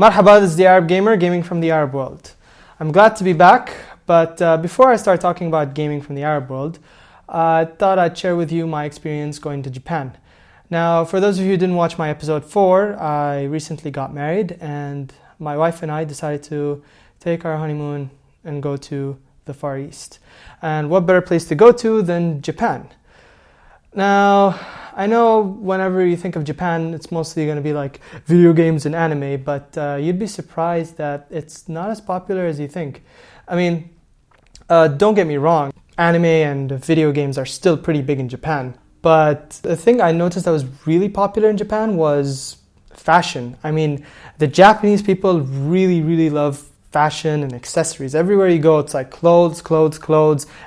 Marhaba, this is the Arab Gamer, gaming from the Arab world. I'm glad to be back, but before I start talking about gaming from the Arab world, I thought I'd share with you my experience going to Japan. Now, for those of you who didn't watch my episode 4, I recently got married and my wife and I decided to take our honeymoon and go to the Far East. And what better place to go to than Japan? Now, I know whenever you think of Japan, it's mostly going to be like video games and anime, but you'd be surprised that it's not as popular as you think. I mean, don't get me wrong, anime and video games are still pretty big in Japan. But the thing I noticed that was really popular in Japan was fashion. I mean, the Japanese people really love fashion and accessories. Everywhere you go, it's like clothes,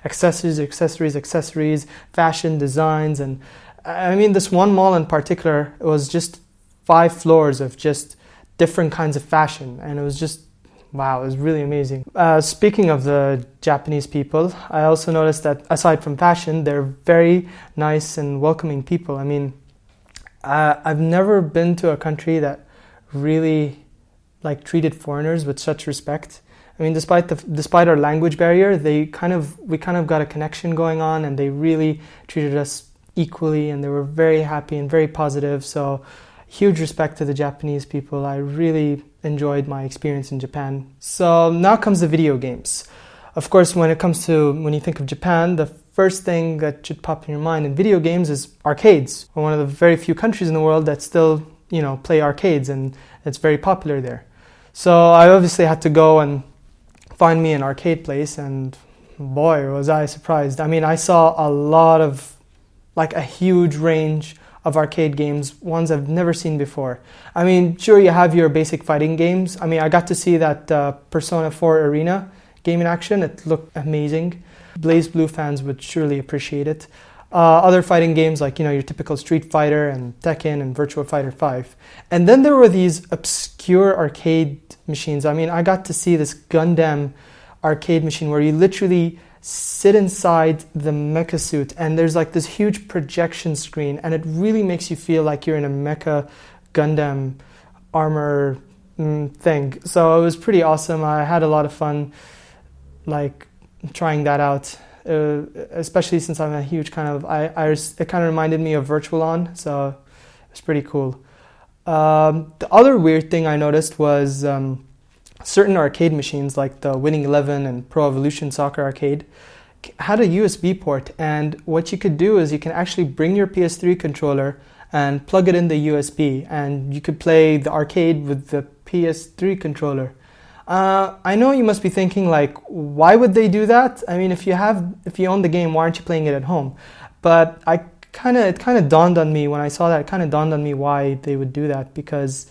accessories, fashion, designs. And I mean, this one mall in particular, it was just 5 floors of just different kinds of fashion. And it was just, wow, it was really amazing. Speaking of the Japanese people, I also noticed that aside from fashion, they're very nice and welcoming people. I mean, I've never been to a country that really treated foreigners with such respect. I mean, despite our language barrier, we kind of got a connection going on, and they really treated us equally, and they were very happy and very positive. So, huge respect to the Japanese people. I really enjoyed my experience in Japan. So now comes the video games. Of course, when you think of Japan, the first thing that should pop in your mind in video games is arcades. We're one of the very few countries in the world that still, play arcades, and it's very popular there. So I obviously had to go and find me an arcade place, and boy, was I surprised. I mean, I saw a huge range of arcade games, ones I've never seen before. I mean, sure, you have your basic fighting games. I mean, I got to see that Persona 4 Arena game in action. It looked amazing. Blaze Blue fans would surely appreciate it. Other fighting games like, your typical Street Fighter and Tekken and Virtua Fighter 5. And then there were these obscure arcade machines. I mean, I got to see this Gundam arcade machine where you literally sit inside the mecha suit, and there's this huge projection screen, and it really makes you feel like you're in a mecha Gundam armor thing. So it was pretty awesome. I had a lot of fun trying that out. Especially since I'm a huge it kind of reminded me of Virtual On, so it was pretty cool. The other weird thing I noticed was certain arcade machines like the Winning 11 and Pro Evolution Soccer Arcade had a USB port, and what you could do is you can actually bring your PS3 controller and plug it in the USB, and you could play the arcade with the PS3 controller. I know you must be thinking why would they do that? I mean, if you own the game, why aren't you playing it at home? But it kind of dawned on me when I saw that. It kind of dawned on me why they would do that, because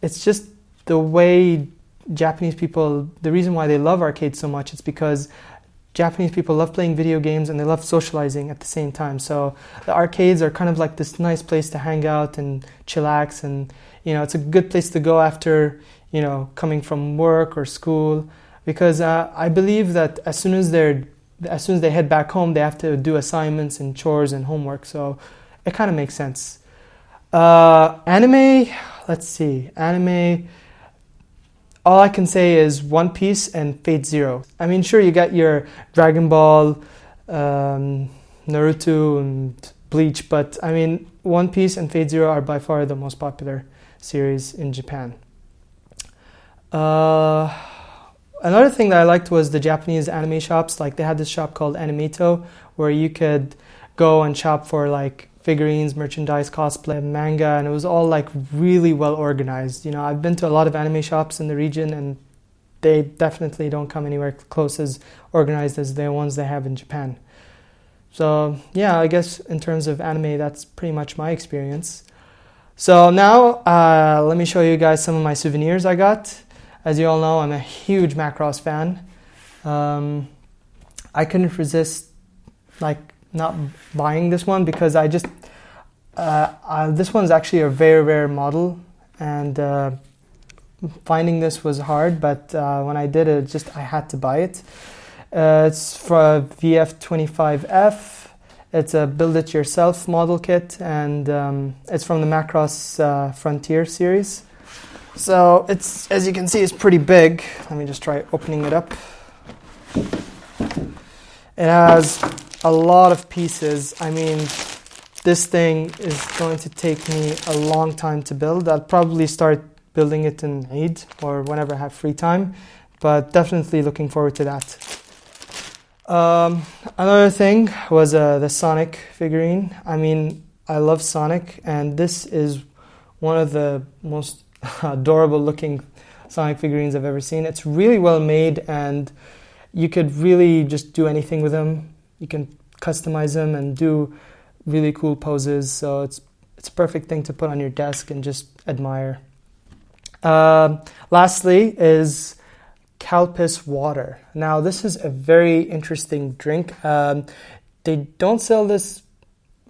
it's just the way Japanese people, the reason why they love arcades so much, it's because Japanese people love playing video games and they love socializing at the same time. So the arcades are kind of this nice place to hang out and chillax, and it's a good place to go after coming from work or school, because I believe that as soon as they head back home, they have to do assignments and chores and homework. So it kind of makes sense. Anime, let's see. Anime, all I can say is One Piece and Fate Zero. I mean, sure, you got your Dragon Ball, Naruto, and Bleach, but I mean, One Piece and Fate Zero are by far the most popular series in Japan. Another thing that I liked was the Japanese anime shops. They had this shop called Animato, where you could go and shop for figurines, merchandise, cosplay, manga, and it was all really well organized. I've been to a lot of anime shops in the region, and they definitely don't come anywhere close as organized as the ones they have in Japan. So yeah, I guess in terms of anime, that's pretty much my experience. So now let me show you guys some of my souvenirs I got. As you all know, I'm a huge Macross fan. I couldn't resist not buying this one, because this one's actually a very rare model, and finding this was hard, but when I did it, I had to buy it. It's for VF25F. It's a build-it-yourself model kit, and it's from the Macross Frontier series. So it's, as you can see, it's pretty big. Let me just try opening it up. It has a lot of pieces. I mean, this thing is going to take me a long time to build. I'll probably start building it in Eid or whenever I have free time, but definitely looking forward to that. Another thing was the Sonic figurine. I mean, I love Sonic, and this is one of the most adorable looking Sonic figurines I've ever seen. It's really well made, and you could really just do anything with them. You can customize them and do really cool poses, so it's a perfect thing to put on your desk and just admire. Lastly is Calpis water. Now this is a very interesting drink. They don't sell this.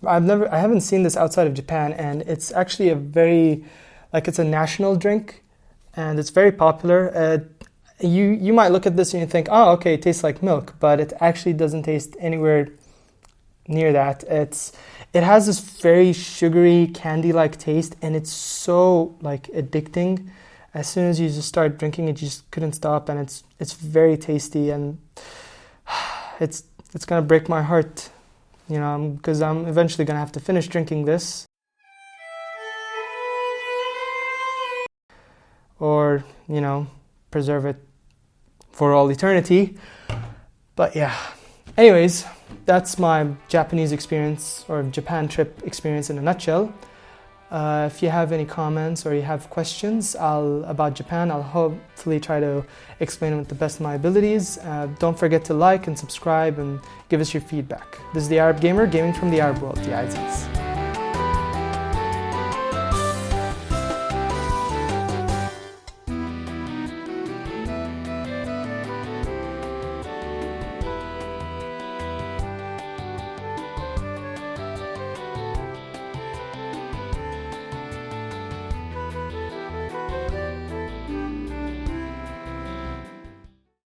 I haven't seen this outside of Japan, and it's actually it's a national drink, and it's very popular. You might look at this and you think, oh, okay, it tastes like milk, but it actually doesn't taste anywhere near that. It has this very sugary, candy-like taste, and it's so addicting. As soon as you just start drinking it, you just couldn't stop, and it's very tasty, and it's gonna break my heart, because I'm eventually gonna have to finish drinking this, or preserve it for all eternity. But yeah, anyways, that's my Japanese experience, or Japan trip experience in a nutshell. If you have any comments or you have questions about Japan, I'll hopefully try to explain them with the best of my abilities. Don't forget to like and subscribe and give us your feedback. This is the Arab Gamer, gaming from the Arab world, the Aziz.